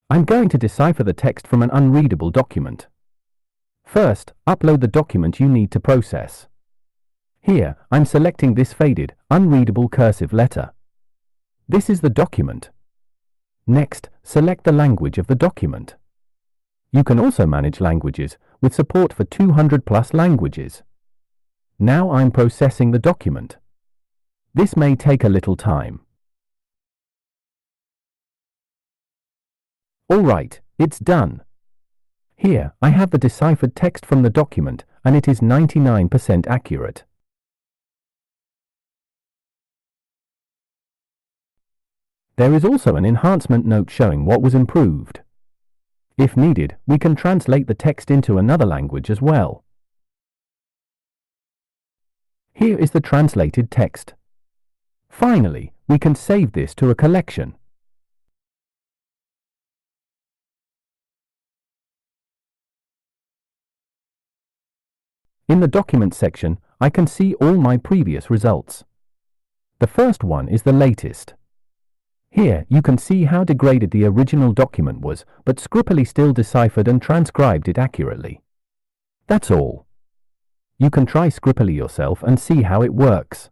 I'm going to decipher the text from an unreadable document. First, upload the document you need to process. Here, I'm selecting this faded, unreadable cursive letter. This is the document. Next, select the language of the document. You can also manage languages with support for 200+ languages. Now I'm processing the document. This may take a little time. Alright, it's done. Here, I have the deciphered text from the document, and it is 99% accurate. There is also an enhancement note showing what was improved. If needed, we can translate the text into another language as well. Here is the translated text. Finally, we can save this to a collection. In the document section, I can see all my previous results. The first one is the latest. Here, you can see how degraded the original document was, but Scripily still deciphered and transcribed it accurately. That's all. You can try Scripily yourself and see how it works.